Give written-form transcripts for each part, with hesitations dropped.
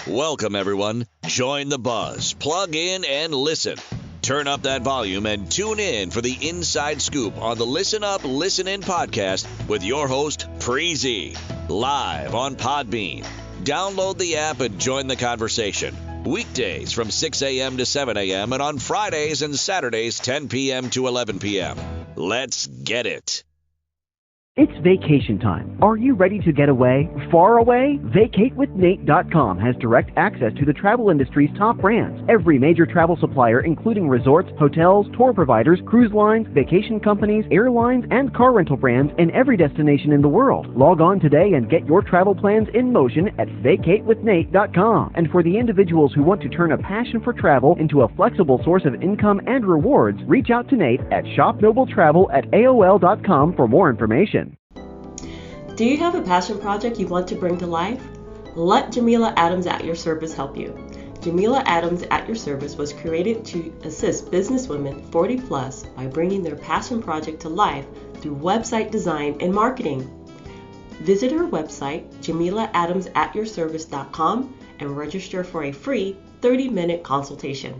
Welcome, everyone. Join the buzz, plug in, and listen. Turn up that volume and tune in for the inside scoop on the Listen Up, Listen In podcast with your host, Preezy, live on Podbean. Download the app and join the conversation. Weekdays from 6 a.m. to 7 a.m. and on Fridays and Saturdays 10 p.m. to 11 p.m. Let's get it. It's vacation time. Are you ready to get away? Far away? VacateWithNate.com has direct access to the travel industry's top brands. Every major travel supplier, including resorts, hotels, tour providers, cruise lines, vacation companies, airlines, and car rental brands in every destination in the world. Log on today and get your travel plans in motion at VacateWithNate.com. And for the individuals who want to turn a passion for travel into a flexible source of income and rewards, reach out to Nate at shopnobletravel@aol.com for more information. Do you have a passion project you want to bring to life? Let Jamila Adams at Your Service help you. Jamila Adams at Your Service was created to assist businesswomen 40 plus by bringing their passion project to life through website design and marketing. Visit her website, jamilaadamsatyourservice.com, and register for a free 30-minute consultation.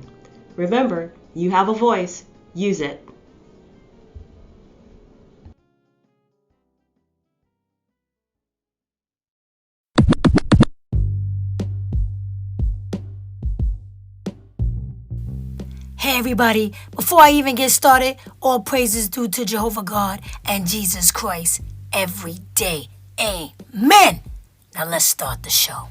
Remember, you have a voice. Use it. Hey everybody, before I even get started, all praises due to Jehovah God and Jesus Christ every day. Amen. Now let's start the show.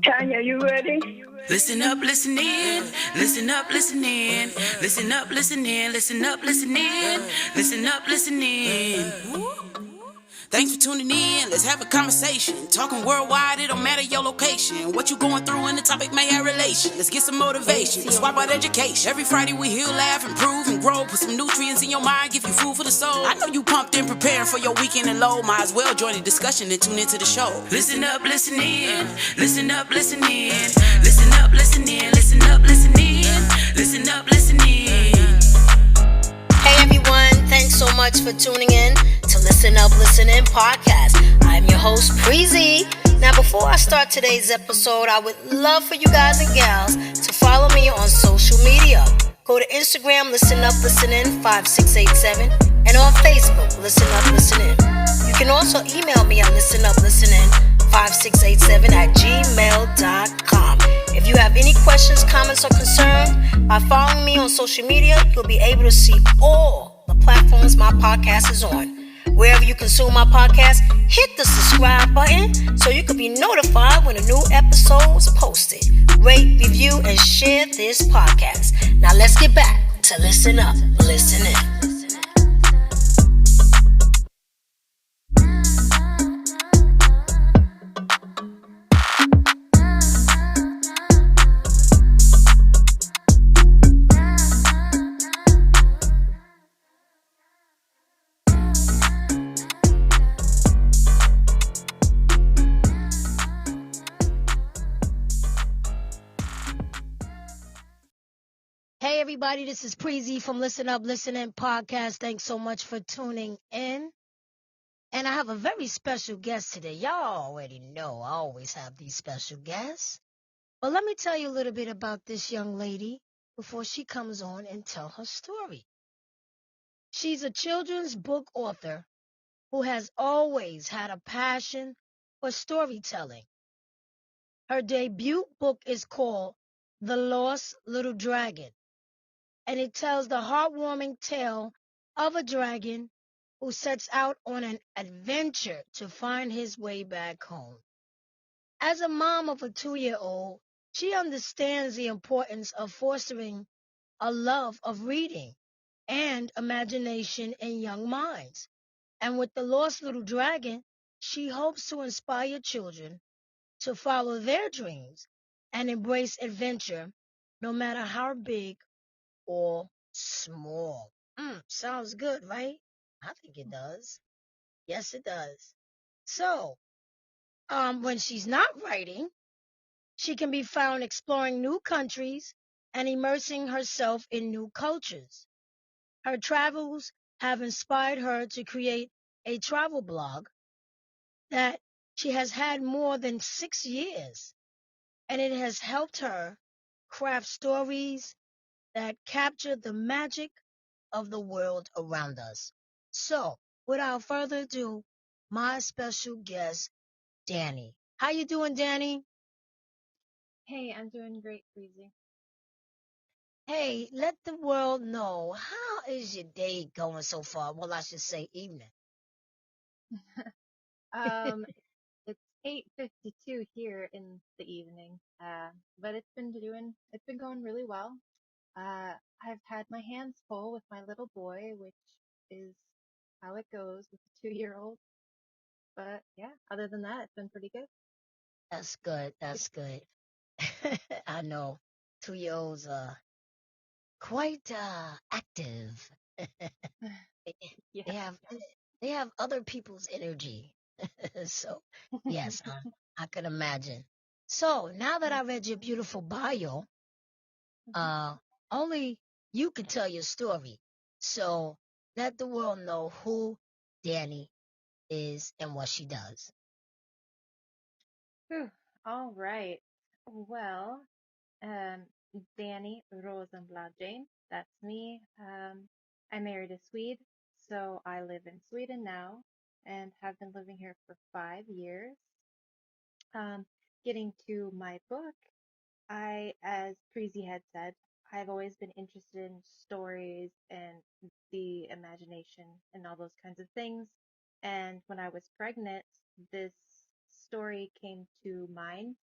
Tanya, you ready? Listen up, listen in. Listen up, listen in. Listen up, listen in. Listen up, listen in. Listen up, listen in. Thanks for tuning in. Let's have a conversation. Talking worldwide, it don't matter your location. What you going through and the topic may have relation. Let's get some motivation. Let's swap out education. Every Friday we heal, laugh, improve, and grow. Put some nutrients in your mind, give you food for the soul. I know you pumped and preparing for your weekend and low. Might as well join the discussion and tune into the show. Listen up, listen in. Listen up, listen in. Listen up, listen in. Listen up, listen in. Listen up, listen in. Hey everyone, thanks so much for tuning in to Listen Up, Listen In podcast. I'm your host, Preezy. Now before I start today's episode, I would love for you guys and gals to follow me on social media. Go to Instagram, Listen Up, Listen In 5687, and on Facebook, Listen Up, Listen In. You can also email me at listenuplistenin5687@gmail.com. If you have any questions, comments, or concerns, by following me on social media, you'll be able to see all the platforms my podcast is on. Wherever you consume my podcast, hit the subscribe button so you can be notified when a new episode is posted. Rate, review, and share this podcast. Now let's get back to Listen Up, Listen In. Hey everybody, this is Preezy from Listen Up, Listen In podcast. Thanks so much for tuning in. And I have a very special guest today. Y'all already know I always have these special guests. But let me tell you a little bit about this young lady before she comes on and tell her story. She's a children's book author who has always had a passion for storytelling. Her debut book is called The Lost Little Dragon, and it tells the heartwarming tale of a dragon who sets out on an adventure to find his way back home. As a mom of a 2-year-old, she understands the importance of fostering a love of reading and imagination in young minds. And with The Lost Little Dragon, she hopes to inspire children to follow their dreams and embrace adventure, no matter how big or small. Sounds good, right? I think it does. Yes, it does. So, when she's not writing, she can be found exploring new countries and immersing herself in new cultures. Her travels have inspired her to create a travel blog that she has had more than 6 years, and it has helped her craft stories that capture the magic of the world around us. So, without further ado, my special guest, Dani. How you doing, Dani? Hey, I'm doing great, Breezy. Hey, let the world know, how is your day going so far? Well, I should say evening. Um, it's 8:52 here in the evening. But it's been going really well. I've had my hands full with my little boy, which is how it goes with a 2-year-old. But yeah, other than that, it's been pretty good. That's good. That's good. I know 2 year olds are quite active. They Yeah. they have they have other people's energy. So yes, I can imagine. So now that I read your beautiful bio, Mhm. uh, only you can tell your story. So let the world know who Dani is and what she does. Whew. All right. Well, Um, Dani Rosenblad James, that's me. I married a Swede, so I live in Sweden now and have been living here for 5 years. Um, Getting to my book, as Preezi had said, I've always been interested in stories and the imagination and all those kinds of things. And when I was pregnant, this story came to mind.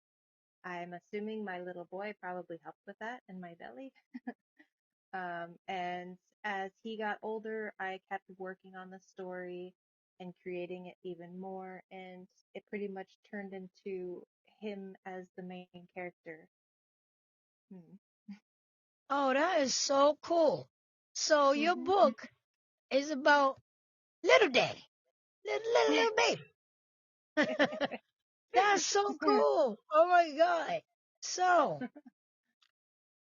I'm assuming my little boy probably helped with that in my belly. And as he got older, I kept working on the story and creating it even more, and it pretty much turned into him as the main character. Hmm. Oh, that is so cool. So your Hmm. book is about little Daddy, little baby. That's so cool. Oh my God. So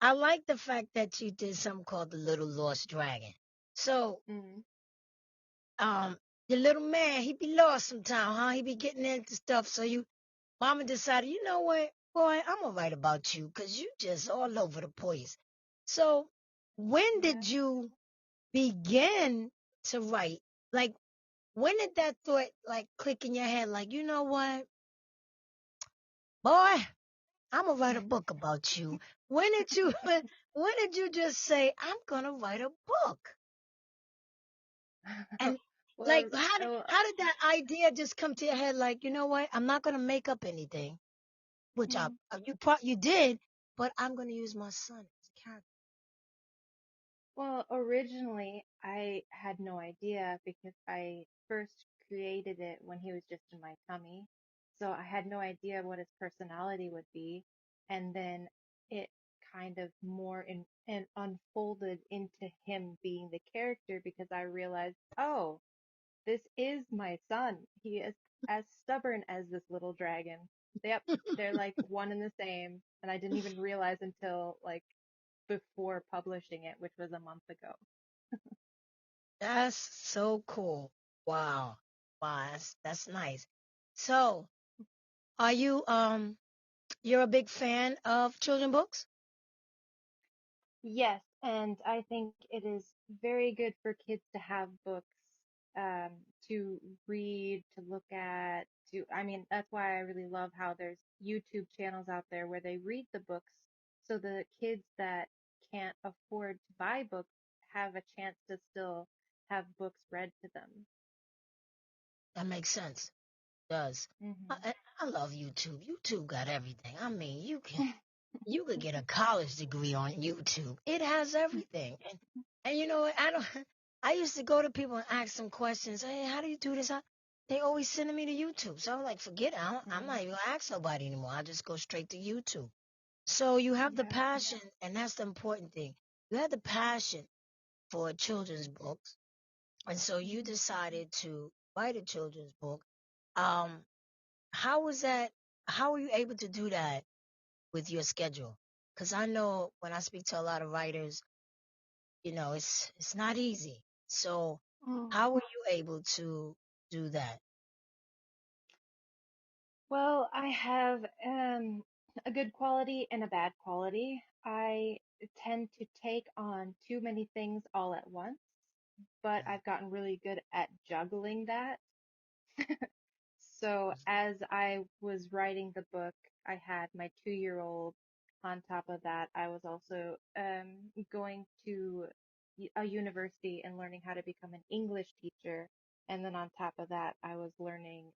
I like the fact that you did something called the Little Lost Dragon. So Mm. um the little man, he be lost sometime, huh? He be getting into stuff. So mama decided, you know what, boy, I'm gonna write about you because you just all over the place. So when Yeah. did you begin to write? Like, when did that thought like click in your head? Like, you know what, boy, I'm gonna write a book about you. When did you when did you just say, I'm gonna write a book? And like, Well, how did that idea just come to your head? Like, you know what? I'm not gonna make up anything, which mm, you did, but I'm gonna use my son as a character. well, originally I had no idea because I first created it when he was just in my tummy. So I had no idea what his personality would be. And then it kind of more and unfolded into him being the character because I realized, oh, this is my son. He is as stubborn as this little dragon. Yep, they're like one and the same. And I didn't even realize until like before publishing it, which was a month ago. That's so cool. Wow. Wow, that's nice. So, are you're a big fan of children books? Yes, and I think it is very good for kids to have books um, to read, to look at, I mean, that's why I really love how there's YouTube channels out there where they read the books so the kids that can't afford to buy books have a chance to still have books read to them. That makes sense. Does. Hmm. I love YouTube. YouTube got everything. I mean, you could get a college degree on YouTube. It has everything. And you know what? I don't. I used to go to people and ask them questions. Hey, how do you do this? They always sending me to YouTube. So I'm like, forget it. I'm not even gonna ask nobody anymore. I just go straight to YouTube. So you have the Yeah. passion, and that's the important thing. You have the passion for children's books, and so you Hmm. decided to write a children's book. Um, how was that? How were you able to do that with your schedule? Because I know when I speak to a lot of writers, it's not easy. So Mm. how were you able to do that? Well, I have a good quality and a bad quality. I tend to take on too many things all at once, but I've gotten really good at juggling that. So as I was writing the book, I had my 2-year-old. On top of that, I was also going to a university and learning how to become an English teacher. And then on top of that, I was learning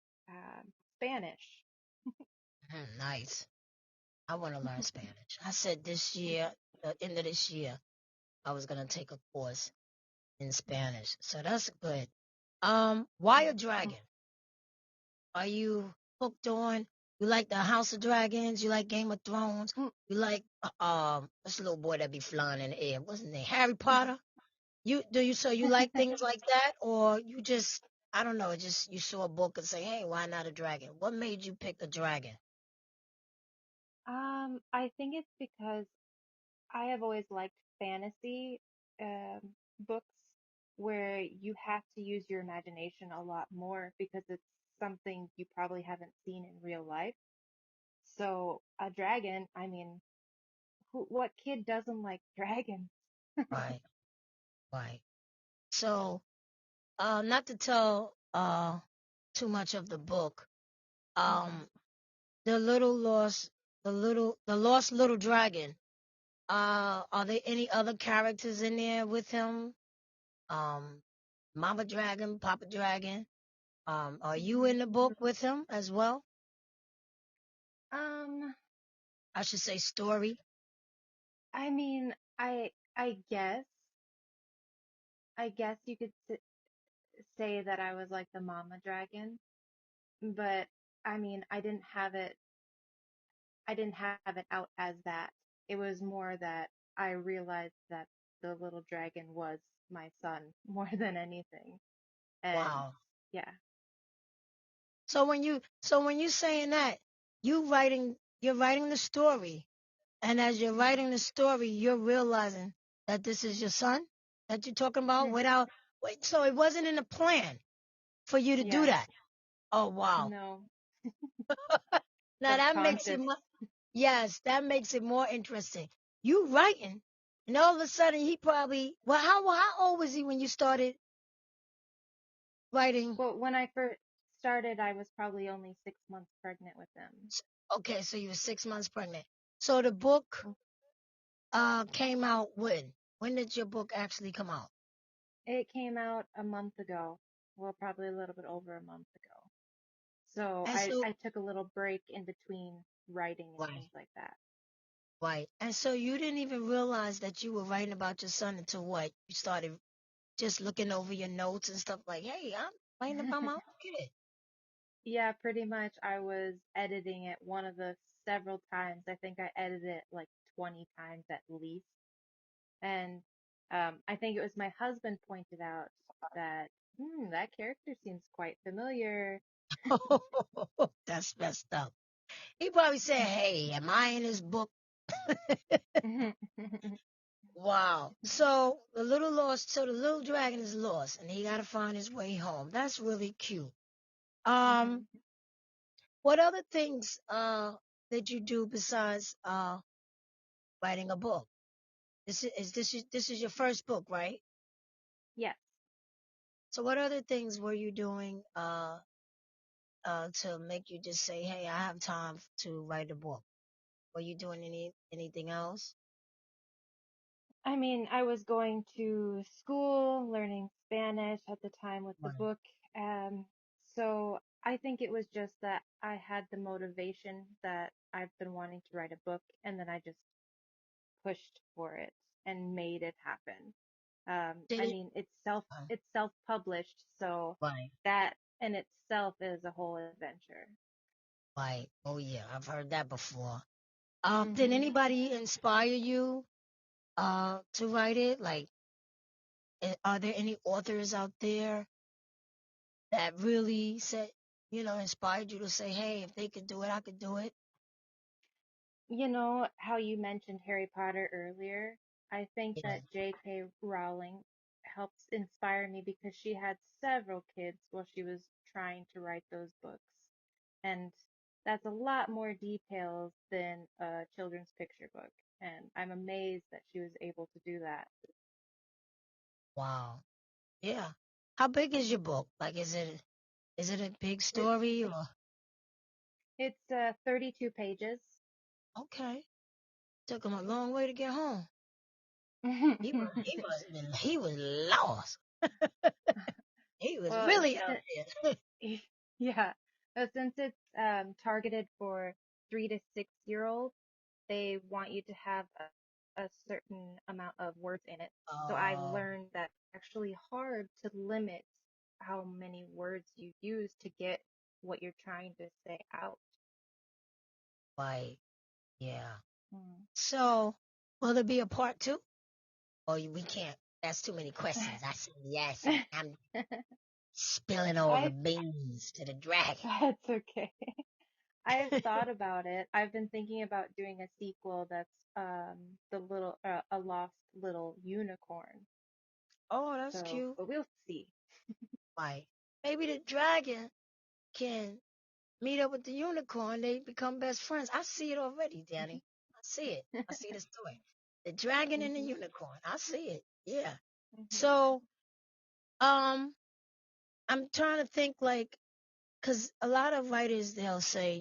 Spanish. Nice. I want to learn Spanish. I said this year, the end of this year, I was gonna take a course in Spanish. So that's good. Why a dragon? Are you hooked on? You like the House of Dragons? You like Game of Thrones? Mm. You like what's the little boy that be flying in the air? What's his name? Harry Potter? So you like things like that, or you just I don't know, just you saw a book and say, hey, why not a dragon? What made you pick a dragon? I think it's because I have always liked fantasy um, books where you have to use your imagination a lot more because it's something you probably haven't seen in real life. So a dragon, I mean, what kid doesn't like dragons? Right, right. So, not to tell too much of the book, Hmm. um, the little lost, the lost little dragon. Are there any other characters in there with him? Um, Mama Dragon, Papa Dragon. Are you in the book with him as well? Um, I should say story. I mean, I guess you could say that I was like the mama dragon, but I mean, I didn't have it out as that. It was more that I realized that the little dragon was my son more than anything. And Wow. yeah. So when you saying that, you're writing the story, and as you're Mhm. writing the story, you're realizing that this is your son that you're talking about Mhm. without wait, so it wasn't in the plan for you to do Yes. that. Oh wow. No. Now that makes it Subconscious. more, yes, that makes it more interesting. You writing, and all of a sudden he probably well how old was he when you started writing? Well, when I first started, I was probably only 6 months pregnant with them. Okay, so you were 6 months pregnant. So the book Mm. came out when? When did your book actually come out? It came out a month ago. Well, probably a little bit over a month ago. So And I so took a little break in between writing and right, things like that. right. And so you didn't even realize that you were writing about your son until what? You started just looking over your notes and stuff like, hey, I'm writing about my own kid. Yeah, pretty much. I was editing it one of the several times. I think I edited it like 20 times at least. And I think it was my husband pointed out that, that character seems quite familiar. That's messed up. He probably said, hey, am I in his book? Wow. So the little dragon is lost and he gotta find his way home. That's really cute. Um, what other things did you do besides writing a book? This is your first book, right? Yes. So what other things were you doing to make you just say, hey, I have time to write a book? Were you doing anything else? I mean, I was going to school, learning Spanish at the time with the Right. book. Um, so I think it was just that I had the motivation that I've been wanting to write a book, and then I just pushed for it and made it happen. Did I it? mean, uh, it's self-published, so Right. that in itself is a whole adventure. Right. Oh yeah, I've heard that before. Did Hmm. anybody inspire you to write it? Like, are there any authors out there that really said, inspired you to say, hey, if they could do it, I could do it? You know how you mentioned Harry Potter earlier? I think Yeah. that J.K. Rowling helps inspire me because she had several kids while she was trying to write those books. And that's a lot more details than a children's picture book. And I'm amazed that she was able to do that. Wow. Yeah. How big is your book? Like, is it a big It, story or it's 32 pages. okay? Took him a long way to get home. He was lost. He was Well, really out there. yeah. Since it's targeted for 3 to 6 year olds, they want you to have a certain amount of words in it. So I Oh, learned that it's actually hard to limit how many words you use to get what you're trying to say out. right. Yeah. Mm. So, will there be a part two? Or we can't? That's too many questions. I see yes, and I'm spilling all the I beans to the dragon. That's okay. I've thought about it. I've been thinking about doing a sequel that's the little a lost little unicorn. Oh, that's So, cute. but we'll see. Right. Maybe the dragon can meet up with the unicorn. They become best friends. I see it already, Danny. I see it. I see the story. The dragon and the Mhm. unicorn. I see it. Yeah. Mhm. So, um, I'm trying to think like, cause a lot of writers they'll say,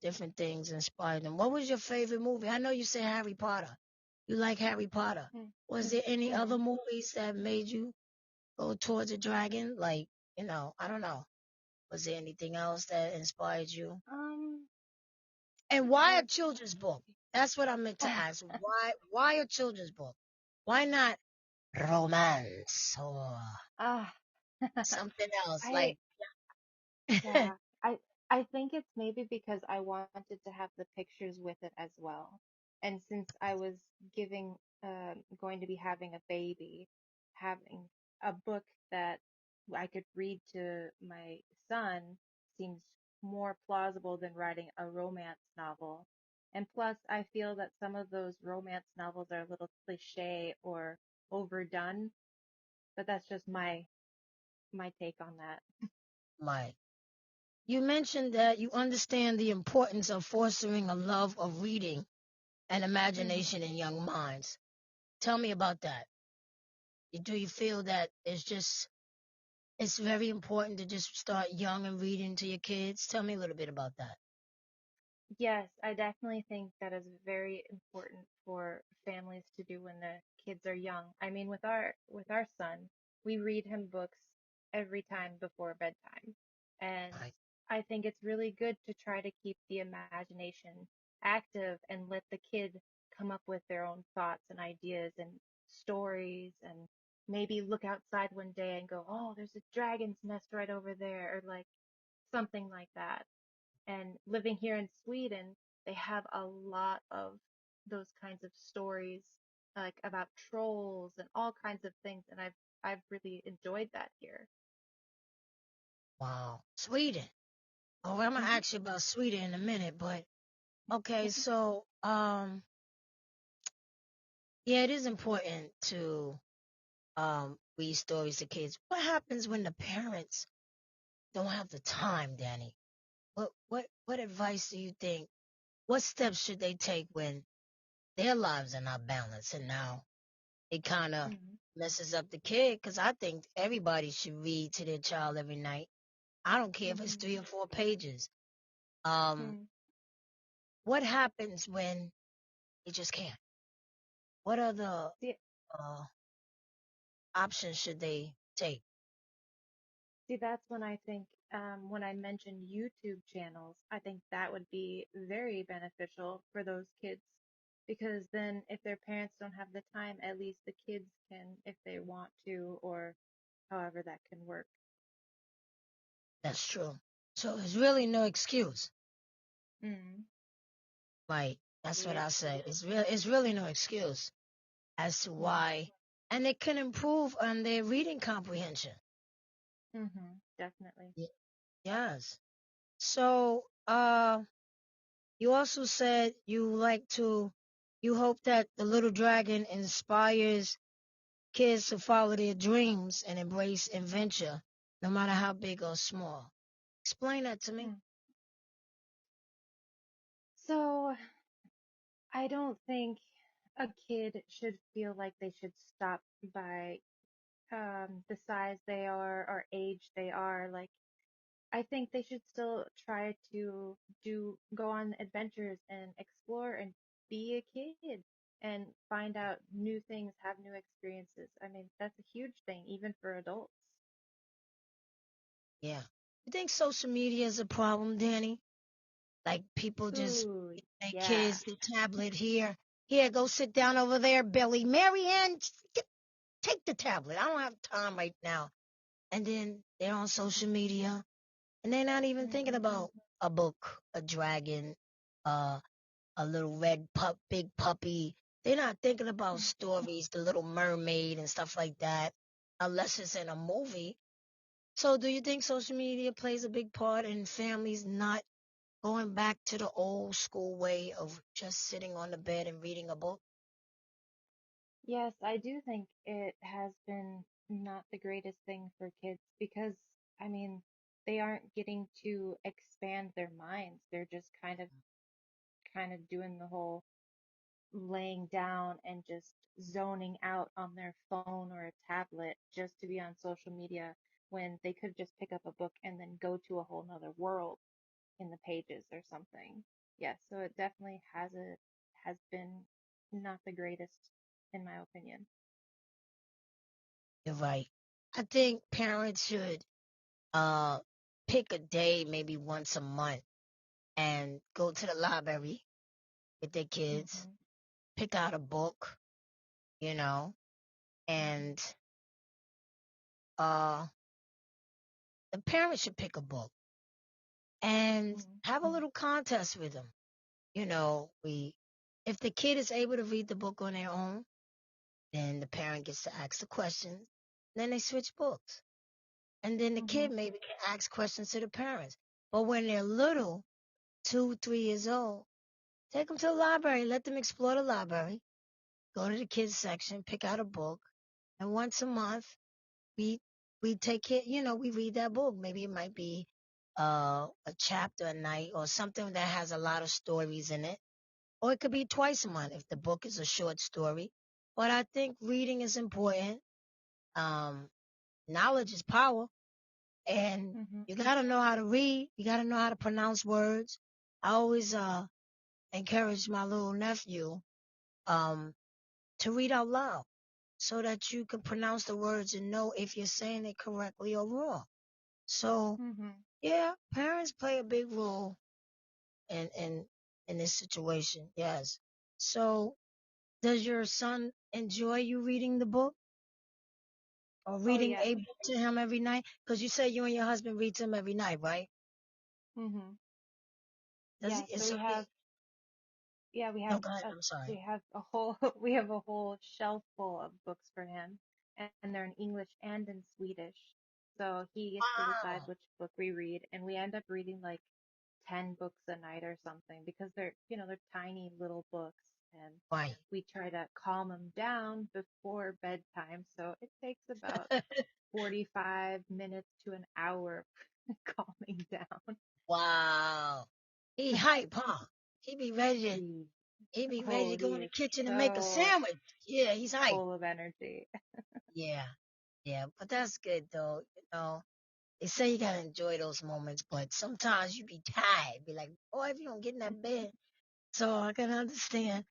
different things inspired them. What was your favorite movie? I know you say Harry Potter. You like Harry Potter. Mm. Was there any other Mhm. movies that made you go towards a dragon? Like, I don't know. Was there anything else that inspired you? Um, And why a I children's book? That's what I meant to ask. Why a children's book? Why not romance or ah something else I like yeah, I think it's maybe because I wanted to have the pictures with it as well. And since I was giving going to be having a baby, having a book that I could read to my son seems more plausible than writing a romance novel. And plus, I feel that some of those romance novels are a little cliche or overdone, but that's just my take on that. my you mentioned that you understand the importance of fostering a love of reading and imagination in young minds. Tell me about that. Do you feel that it's very important to just start young and reading to your kids? Tell me a little bit about that. Yes, I definitely think that is very important for families to do when the kids are young. I mean, with our son, we read him books every time before bedtime. And Right. I think it's really good to try to keep the imagination active and let the kid come up with their own thoughts and ideas and stories and maybe look outside one day and go, "Oh, there's a dragon's nest right over there," or like something like that. And living here in Sweden, they have a lot of those kinds of stories, like about trolls and all kinds of things. And I've really enjoyed that here. Wow. Sweden. Oh, well, I'm gonna Hmm. ask you about Sweden in a minute, but okay, so yeah, it is important to read stories to kids. What happens when the parents don't have the time, Danny? What advice do you think? What steps should they take when their lives are not balanced and now it kind of Hmm. messes up the kid? Because I think everybody should read to their child every night. I don't care if it's Hmm. 3 or 4 pages. Um, Hmm. what happens when they just can't? What other See, uh, options should they take? see, that's when I think when I mentioned YouTube channels, I think that would be very beneficial for those kids because then if their parents don't have the time, at least the kids can if they want to or however that can work. That's true. So there's really no excuse. Mm. Right. That's what Yep. I say. It's really no excuse as to Mhm. why, and it can improve on their reading comprehension. Mhm. Definitely. Y- Yes. So, you also said you like to. You hope that the little dragon inspires kids to follow their dreams and embrace adventure, no matter how big or small. Explain that to me. Hmm. So I don't think a kid should feel like they should stop by the size they are or age they are. Like, I think they should still try to go on adventures and explore and be a kid and find out new things, have new experiences. I mean, that's a huge thing, even for adults. Yeah. You think social media is a problem, Danny? Like people just Ooh, their yeah. kids the tablet here. Here, go sit down over there, Billy. Marianne, take the tablet. I don't have time right now. And then they're on social media and they're not even thinking Hmm. about a book, a dragon, uh, a little red big puppy. They're not thinking about stories, the Little Mermaid and stuff like that, unless it's in a movie. So, do you think social media plays a big part in families not going back to the old school way of just sitting on the bed and reading a book? Yes, I do think it has been not the greatest thing for kids because, I mean, they aren't getting to expand their minds. They're just kind of doing the whole laying down and just zoning out on their phone or a tablet just to be on social media when they could just pick up a book and then go to a whole nother world in the pages or something. Yeah, so it definitely has been not the greatest in my opinion. You're right. I think parents should uh pick a day, maybe once a month, and go to the library with their kids, Mhm. pick out a book, you know, and uh the parents should pick a book and Mhm. have a little contest with them. We if the kid is able to read the book on their own, then the parent gets to ask the questions. Then they switch books. And then the kid Mhm. maybe can ask questions to the parents. But when they're little, 2, 3 years old, take them to the library, let them explore the library, go to the kids section, pick out a book, and once a month we we take it, we read that book. Maybe it might be a chapter a night or something that has a lot of stories in it. Or it could be twice a month if the book is a short story. But I think reading is important. Um, Knowledge is power, and Mhm. you gotta know how to read. You gotta know how to pronounce words. I always encourage my little nephew um to read out loud so that you can pronounce the words and know if you're saying it correctly or wrong. So Mhm. yeah, parents play a big role in this situation. Yes. So does your son enjoy you reading the book or Oh reading yes. a book to him every night? Because you say you and your husband read to him every night, right? Mhm. Does he? Yeah, so So he? we No, have go ahead. a I'm sorry. we have a whole we have a whole shelf full of books for him, and they're in English and in Swedish. So he gets to decide Wow. which book we read, and we end up reading like 10 books a night or something because they're tiny little books, and Right. we try to calm him down before bedtime. So it takes about 45 minutes to an hour calming down. Wow. He hype, huh? He be ready to He, he be ready oh, to go in he the is kitchen and make a so sandwich. Yeah, he's hype. full of energy. Yeah. Yeah. But that's good though. They say you gotta enjoy those moments, but sometimes you be tired. Be like, boy, if you don't get in that bed. So I can understand.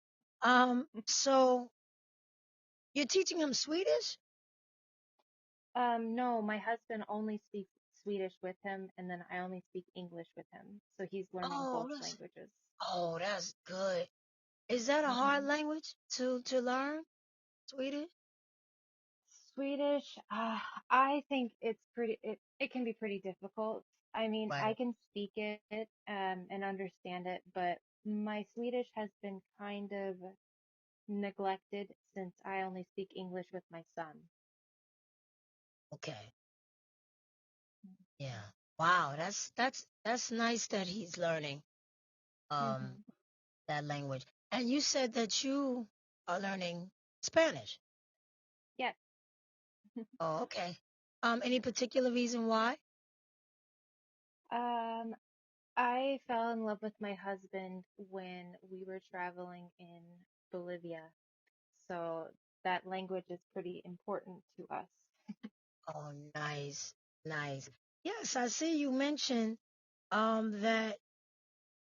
So you're teaching him Swedish? No, my husband only speaks Swedish with him, and then I only speak English with him. So he's learning Oh, both languages. that's good. Is that a hard Hmm. language to learn? Swedish? Swedish, I think it can be pretty difficult. I mean, I Right. can speak it, and understand it, but my Swedish has been kind of neglected since I only speak English with my son. Okay. Yeah. Wow, that's nice that he's learning um Hmm. that language. And you said that you are learning Spanish. Yes. Oh, okay. Any particular reason why? Um, I fell in love with my husband when we were traveling in Bolivia. So that language is pretty important to us. Oh, nice, nice. Yes, I see you mentioned that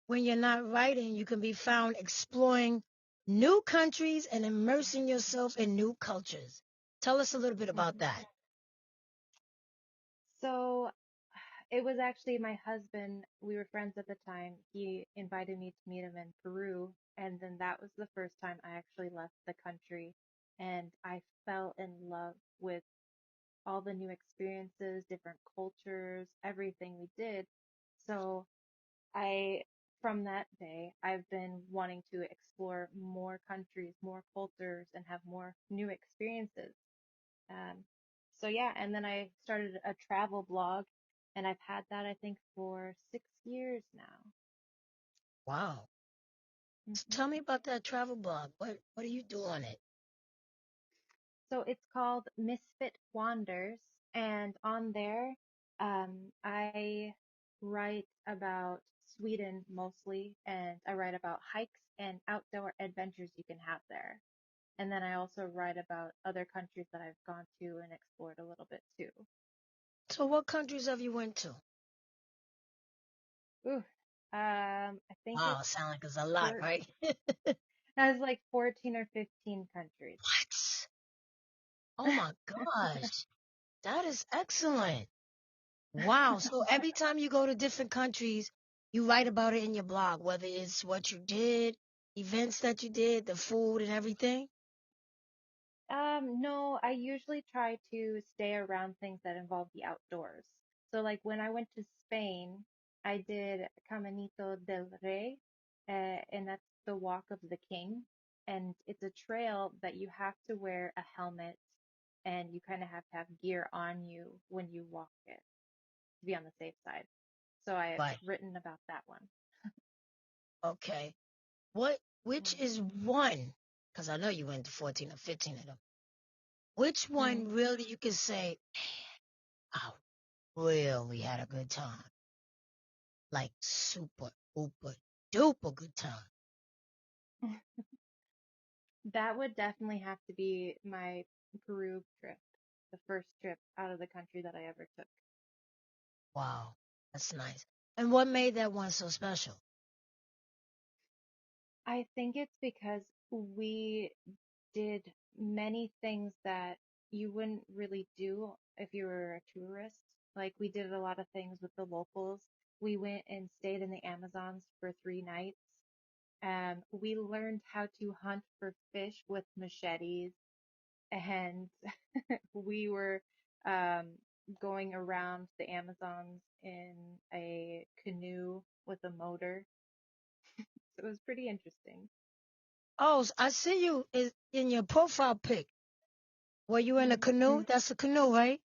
when you're not writing, you can be found exploring new countries and immersing yourself in new cultures. Tell us a little bit about Mhm. that. So it was actually my husband. We were friends at the time. He invited me to meet him in Peru, and then that was the first time I actually left the country, and I fell in love with all the new experiences, different cultures, everything we did. So I, from that day, I've been wanting to explore more countries, more cultures, and have more new experiences. Um, so yeah, and then I started a travel blog, and I've had that I think for 6 years now. Wow. So hmm tell me about that travel blog. What do you do on it? So it's called Misfit Wanders, and on there, I write about Sweden mostly, and I write about hikes and outdoor adventures you can have there. And then I also write about other countries that I've gone to and explored a little bit too. So what countries have you went to? Ooh, I think Wow, it's sound like it's a lot, four, right? has like 14 or 15 countries. What? Oh my gosh. That is excellent. Wow. So every time you go to different countries, you write about it in your blog, whether it's what you did, events that you did, the food and everything. No, I usually try to stay around things that involve the outdoors. So like when I went to Spain, I did Caminito del Rey, and that's the Walk of the King. And it's a trail that you have to wear a helmet and you kind of have to have gear on you when you walk it to be on the safe side. So I've Right. written about that one. Okay. Which is one, because I know you went to 14 or 15 of them. Which Mm. one really you can say, I really had a good time? Like super, super, duper good time. That would definitely have to be my Peru trip, the first trip out of the country that I ever took. Wow. That's nice. And what made that one so special? I think it's because we did many things that you wouldn't really do if you were a tourist. Like we did a lot of things with the locals. We went and stayed in the Amazons for 3 nights. We learned how to hunt for fish with machetes, and we were um, going around the Amazons in a canoe with a motor. So it was pretty interesting. Oh, I see you in your profile pic. Were you in a hmm canoe? That's a canoe, right?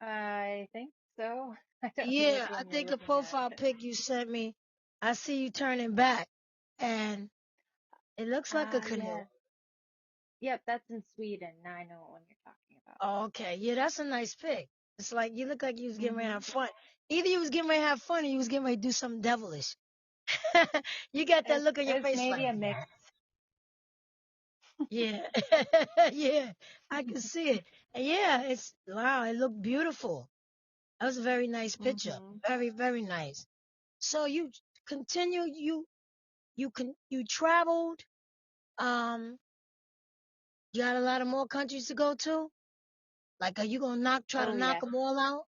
I think so. I don't know which Yeah, I one you're think a looking at. profile pic you sent me. I see you turning back, and it looks like a Ah, canoe. yes. Yep, that's in Sweden. Now I know what one you're talking about. Oh, okay, yeah, that's a nice pic. It's like you look like you was getting ready to hmm have fun. Either you was getting ready to have fun, or you was getting ready to do something devilish. You got that look on your It's face, maybe like a mix. yeah, yeah. I can see it. And yeah, it's wow. It looked beautiful. That was a very nice picture. hmm Very, very nice. So you continue. You traveled. Um, you got a lot of more countries to go to. Like, are you gonna try to Oh, knock yes. them all out?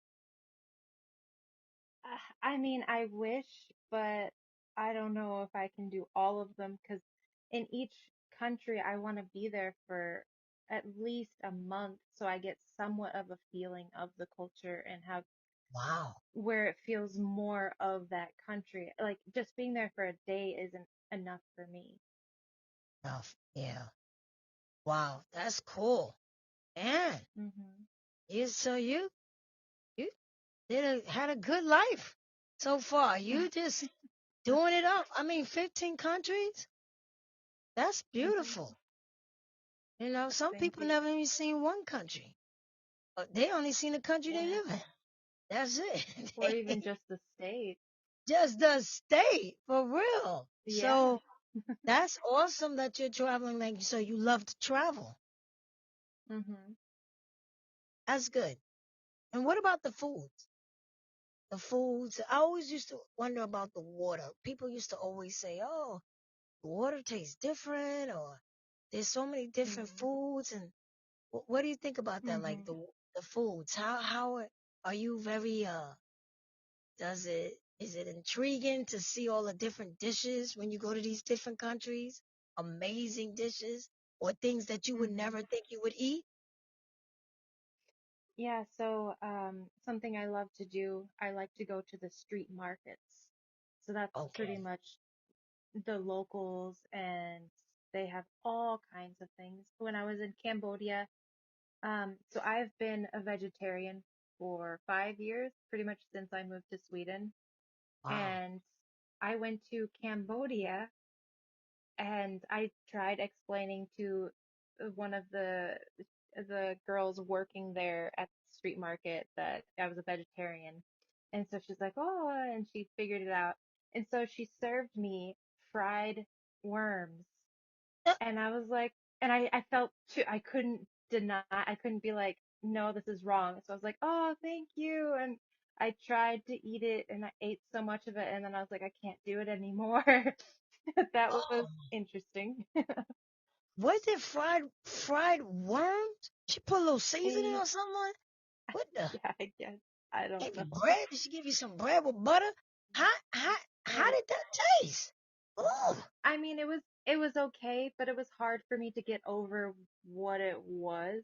I mean, I wish, but I don't know if I can do all of them because in each country, I want to be there for at least a month so I get somewhat of a feeling of the culture and how Wow. where it feels more of that country. Like just being there for a day isn't enough for me. Enough. Yeah. Wow. That's cool. Man. hmm So you had a good life so far. You just doing it up. I mean, 15 countries? That's Hmm. beautiful. You know, some Thank people you. never even seen one country. They only seen the country they Yeah. live in. That's Or it. even just the state. Just the state, for real. Yeah. So that's awesome that you're traveling. Like, so you love to travel. Hmm. That's good. And what about the foods? The foods. I always used to wonder about the water. People used to always say, "Oh, the water tastes different," or "There's so many different Hmm. foods." And what do you think about that? Like Hmm. the foods. How are you very does it is it intriguing to see all the different dishes when you go to these different countries? Amazing dishes or things that you would Hmm. never think you would eat? Yeah, so something I love to do, I like to go to the street markets. So that's pretty Okay. much the locals, and they have all kinds of things. When I was in Cambodia, so I've been a vegetarian for 5 years, pretty much since I moved to Sweden. Wow. And I went to Cambodia and I tried explaining to one of the girls working there at the street market that I was a vegetarian. And so she's like, "Oh," and she figured it out. And so she served me fried worms. Uh, And I was like, and I felt too, I couldn't deny, I couldn't be like, "No, this is wrong." So I was like, "Oh, thank you." And I tried to eat it and I ate so much of it. And then I was like, I can't do it anymore. That was Oh, interesting. was it fried worms? She put a little seasoning Eh, or something? What the? yeah, I guess. I don't Maybe know. bread? Did she give you some bread with butter? How how how Eh, did that taste? Oh, I mean, it was okay, but it was hard for me to get over what it was,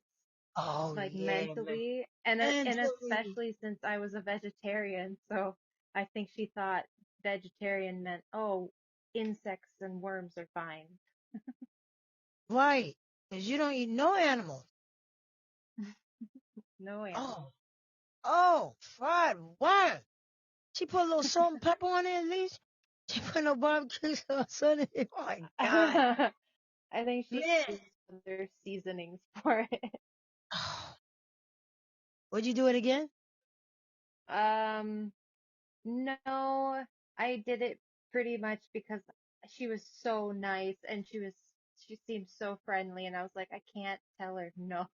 oh like yeah, mentally, and mentally. especially since I was a vegetarian. So I think she thought vegetarian meant, oh, insects and worms are fine. Right. Because you don't eat no animals. No Oh, animals. oh, fried worm. She put a little salt and pepper on it at least. She put no barbecue sauce on it. Oh my God. I think she Man. used other seasonings for it. Oh, would you do it again? Um, No, I did it pretty much because she was so nice and she seemed so friendly and I was like, I can't tell her no.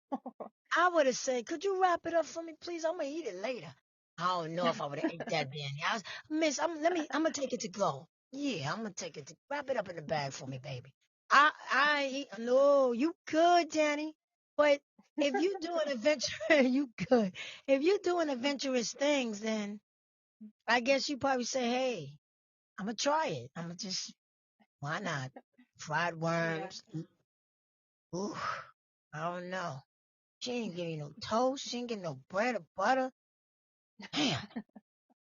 I would have said, could you wrap it up for me, please? I'm gonna eat it later. I don't know if I would have ate that, Danny. Miss, I'm gonna take it to go. Yeah, I'm gonna take it to wrap it up in the bag for me, baby. No, you could, Danny. But if you doing adventure, you could. If you're doing adventurous things, then I guess you probably say, hey, I'm gonna try it. I'm gonna just, why not? Fried Yeah. worms. Ooh, I don't know. She ain't give you no toast. She ain't give no bread or butter. Man,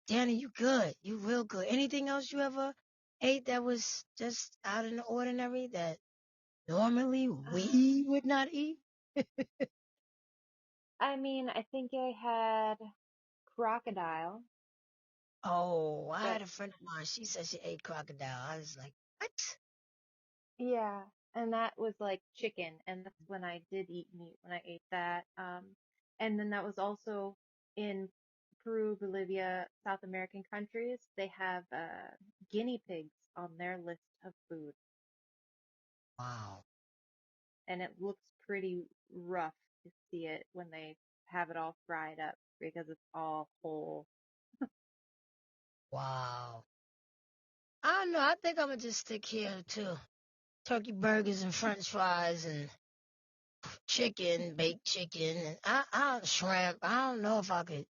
Danny, you good. You real good. Anything else you ever ate that was just out of the ordinary that normally we would not eat? I mean, I think I had crocodile, Oh, I but had a friend of mine. She said she ate crocodile. I was like, what? yeah, and that was like chicken, and that's when I did eat meat when I ate that. And then that was also in Peru, Bolivia, South American countries. They have guinea pigs on their list of food, Wow. and it looks pretty rough to see it when they have it all fried up because it's all whole. Wow. I don't know. I think I'm gonna just stick here to turkey burgers and French fries and chicken, baked chicken, and shrimp. I don't know if I could.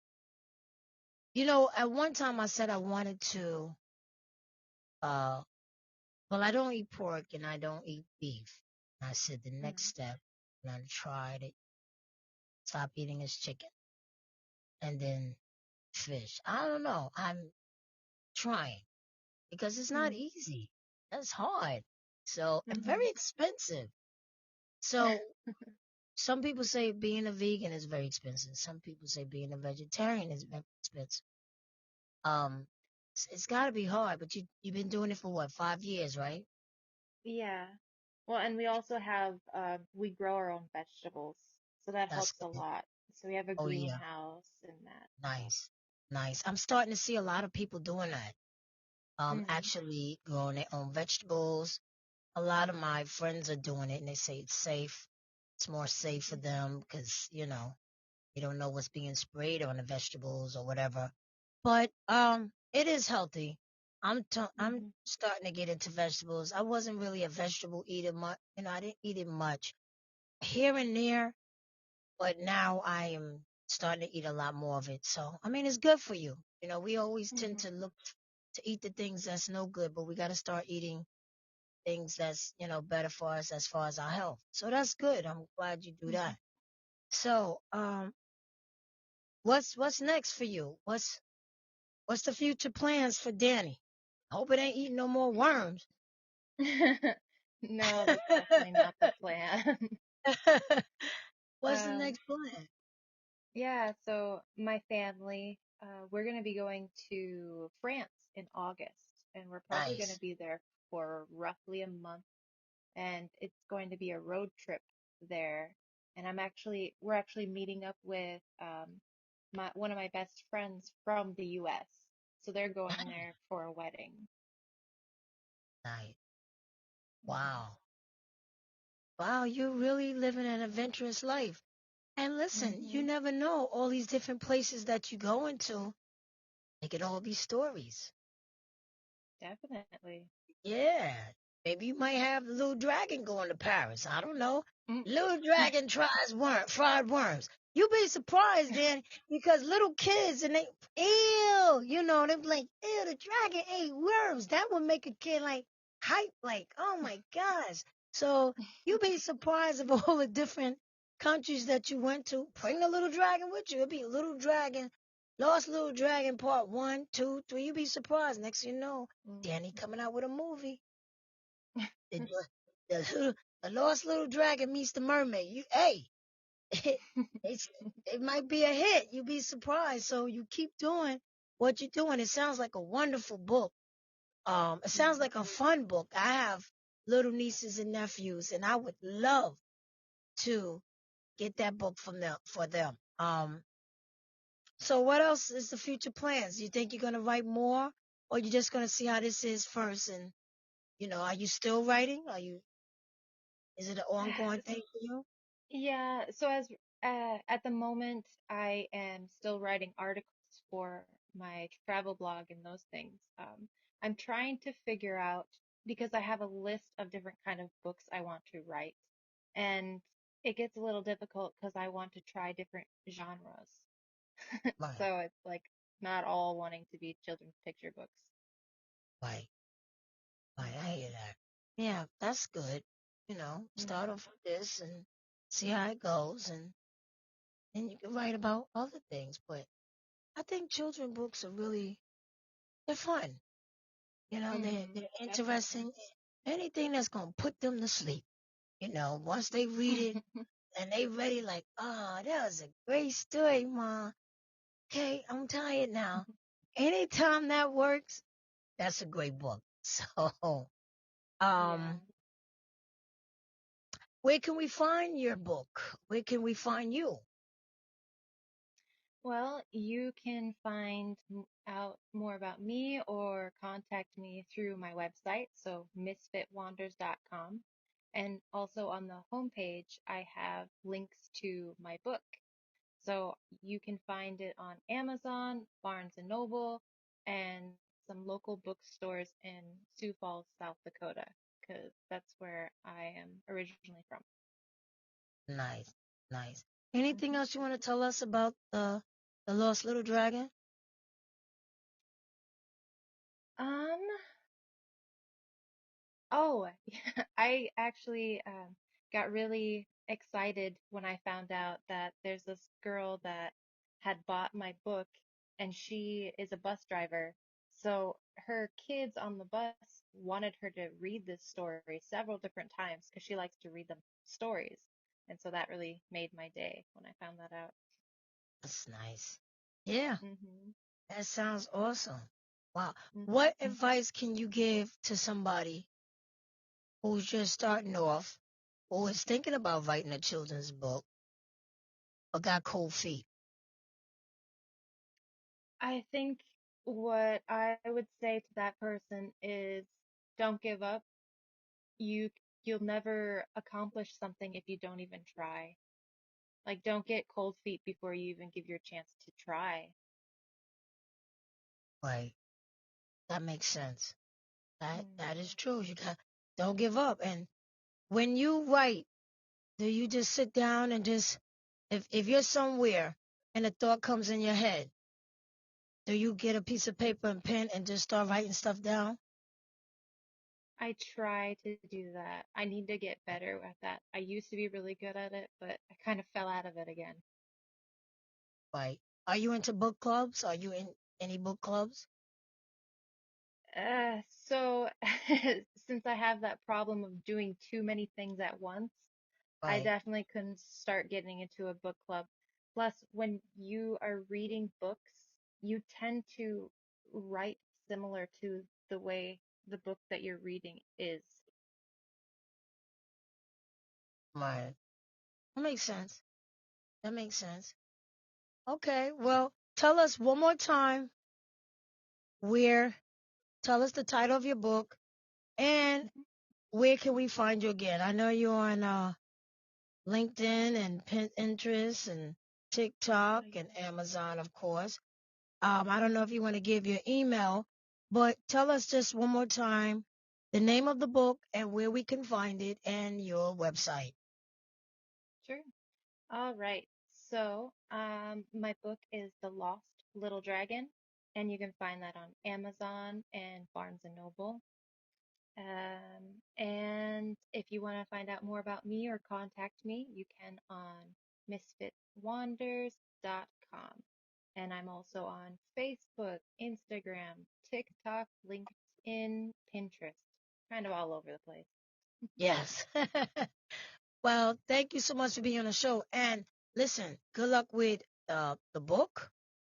You know, at one time I said I wanted to. Uh, well, I don't eat pork and I don't eat beef. And I said the next Mm, step when I tried it, stop eating is chicken and then fish. I don't know. I'm trying because it's not mm, easy. That's hard. So and very mhm, expensive. So some people say being a vegan is very expensive. Some people say being a vegetarian is very expensive. Um, It's got to be hard, but you've been doing it for what, 5 years, right? Yeah. Well, and we also have we grow our own vegetables, so that That's helps a good. lot. So we have a Oh yeah, greenhouse and that. nice, nice. I'm starting to see a lot of people doing that. Mm, Actually growing their own vegetables. A lot of my friends are doing it, and they say it's safe. It's more safe for mm, them because you don't know what's being sprayed on the vegetables or whatever. But it is healthy. I'm mhm, starting to get into vegetables. I wasn't really a vegetable eater much. I didn't eat it much here and there, but now I am starting to eat a lot more of it. So I mean, it's good for you. We always tend mhm, to look to eat the things that's no good, but we got to start eating things that's better for us as far as our health. So that's good. I'm glad you do that. mhm. So what's next for you? What's the future plans for Danny? I hope it ain't eating no more worms. No, that's definitely not the plan. What's the Um, next plan? yeah, so my family, we're going to be going to France in August, and we're probably going to Nice. be there for roughly a month, and it's going to be a road trip there. And we're actually meeting up with one of my best friends from the US. So they're going there for a wedding. Nice. Hmm. Wow. Wow, you're really living an adventurous life. And listen, you Hmm. never know all these different places that you go into. They could all be stories. Definitely. Yeah. Maybe you might have the little dragon going to Paris. I don't know. Mm. Little dragon tries fried worms. You'd be surprised then because little kids and they they're like, ew, the dragon ate worms. That would make a kid like hype, like, oh my gosh. So you'd be surprised of all the different countries that you went to. Bring the little dragon with you. It'd be little dragon, lost little dragon part one, two, three. You'd be surprised. Next thing you know, Danny coming out with a movie. The, the, little, the lost little dragon meets the mermaid. Hey, it's, it might be a hit. You'd be surprised. So you keep doing what you're doing. It sounds like a wonderful book. It sounds Mm. like a fun book. I have little nieces and nephews, and I would love to get that book from them for them. So what else is the future plans? You think you're gonna write more, or you just gonna see how this is first? And are you still writing? Is it an ongoing thing for you? Yeah, so at the moment, I am still writing articles for my travel blog and those things. I'm trying to figure out because I have a list of different kind of books I want to write, and it gets a little difficult because I want to try different genres. Right, So it's like not all wanting to be children's picture books. right, right. I hear that. Yeah, that's good. Start Mm-hmm. off with this and see how it goes, and then you can write about other things. But I think children books are they're fun. Mm-hmm. They're Definitely. interesting. Anything that's gonna put them to sleep. Once they read it and they ready, like, oh, that was a great story, Mom. Okay, I'm tired now. Anytime that works, that's a great book. So, Yeah. um, where can we find your book? Where can we find you? Well, you can find out more about me or contact me through my website, so misfitwanders.com. And also on the homepage, I have links to my book. So you can find it on Amazon, Barnes and Noble, and some local bookstores in Sioux Falls, South Dakota, because that's where I am originally from. Nice, nice. Anything Mhm. else you want to tell us about the Lost Little Dragon? Um, Oh, yeah, I actually got really excited when I found out that there's this girl that had bought my book and she is a bus driver. So her kids on the bus wanted her to read this story several different times because she likes to read them stories. And so that really made my day when I found that out. That's nice. Yeah, Hmm. that sounds awesome. Wow. Mhm. What advice can you give to somebody who's just starting off, who is thinking about writing a children's book, but got cold feet? I think what I would say to that person is don't give up. You you'll never accomplish something if you don't even try. Like don't get cold feet before you even give your chance to try. Right. That makes sense. That is Mhm. true. Don't give up. And when you write, do you just sit down and just if you're somewhere and a thought comes in your head, do you get a piece of paper and pen and just start writing stuff down? I try to do that. I need to get better at that. I used to be really good at it, but I kind of fell out of it again. Like, are you into book clubs? Are you in any book clubs? So since I have that problem of doing too many things at once, I Like, definitely couldn't start getting into a book club. Plus, when you are reading books, you tend to write similar to the way the book that you're reading is. right. That makes sense. That makes sense. Okay, well, tell us one more time where, tell us the title of your book and Mhm. where can we find you again? I know you're on LinkedIn and Pinterest and TikTok Oh, and yeah. Amazon, of course. I don't know if you want to give your email, but tell us just one more time the name of the book and where we can find it and your website. Sure. All right. So, my book is The Lost Little Dragon, and you can find that on Amazon and Barnes and Noble. And if you want to find out more about me or contact me, you can on misfitwanders.com. And I'm also on Facebook, Instagram, TikTok, LinkedIn, Pinterest, kind of all over the place. Yes. Well, thank you so much for being on the show. And listen, good luck with the book.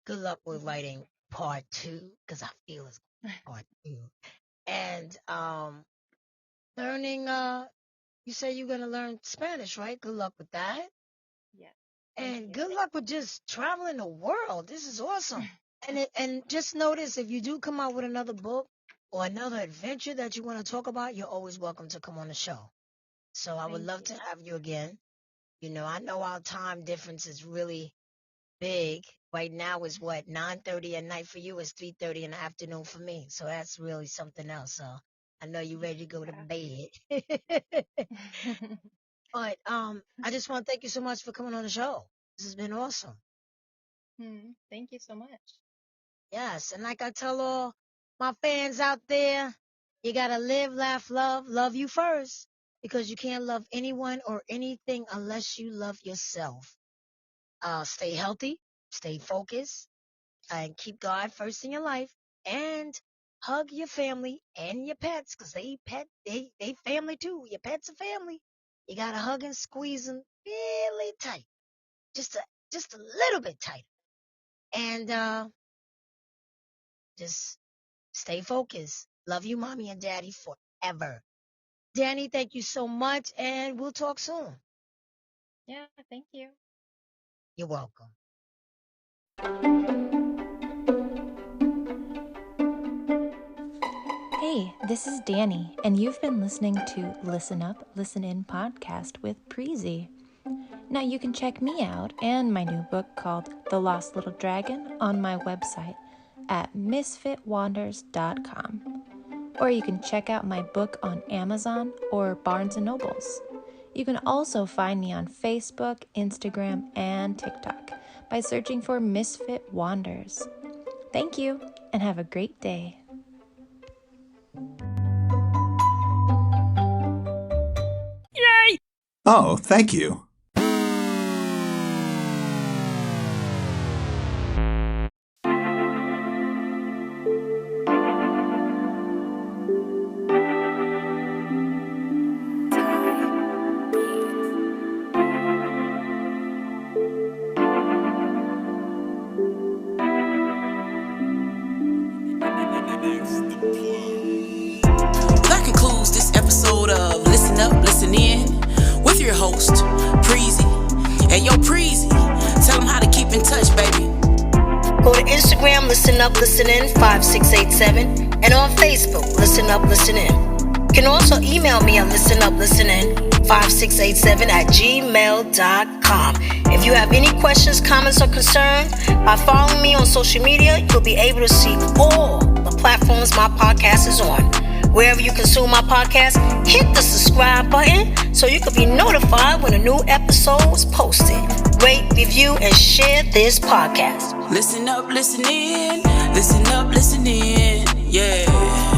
Good luck with Mhm. writing part two, because I feel it's part two. And learning, you say you're going to learn Spanish, right? Good luck with that. Yes, thank And you. good luck with just traveling the world. This is awesome. And just notice if you do come out with another book or another adventure that you want to talk about, you're always welcome to come on the show. So I would Thank love you. to have you again. You know, I know our time difference is really big. Right now is what, 9:30 at night for you is 3:30 in the afternoon for me. So that's really something else. So I know you're ready to go to bed. Yeah. But I just want to thank you so much for coming on the show. This has been awesome. Thank you so much. Yes, and like I tell all my fans out there, you gotta live, laugh, love you first. Because you can't love anyone or anything unless you love yourself. Stay healthy, stay focused, and keep God first in your life. And hug your family and your pets, because they family too. Your pets are family. You gotta hug and squeeze them really tight. Just a little bit tighter. And just stay focused. Love you, mommy and daddy, forever. Danny, thank you so much, and we'll talk soon. Yeah, thank you. You're welcome. Hey, this is Danny, and you've been listening to Listen Up, Listen In podcast with Preezy. Now you can check me out and my new book called The Lost Little Dragon on my website at misfitwanders.com. Or you can check out my book on Amazon or Barnes & Nobles. You can also find me on Facebook, Instagram, and TikTok by searching for Misfit Wanders. Thank you, and have a great day. Oh, thank you. host, Preezy. Hey, yo, Preezy, tell them how to keep in touch, baby. Go to Instagram, Listen Up, Listen In 5687, and on Facebook, Listen Up, Listen In. You can also email me at listenuplistenin5687@gmail.com. If you have any questions, comments, or concerns, by following me on social media, you'll be able to see all the platforms my podcast is on. Wherever you consume my podcast, hit the subscribe button so you can be notified when a new episode is posted. Rate, review, and share this podcast. Listen up, listen in. Listen up, listen in. Yeah.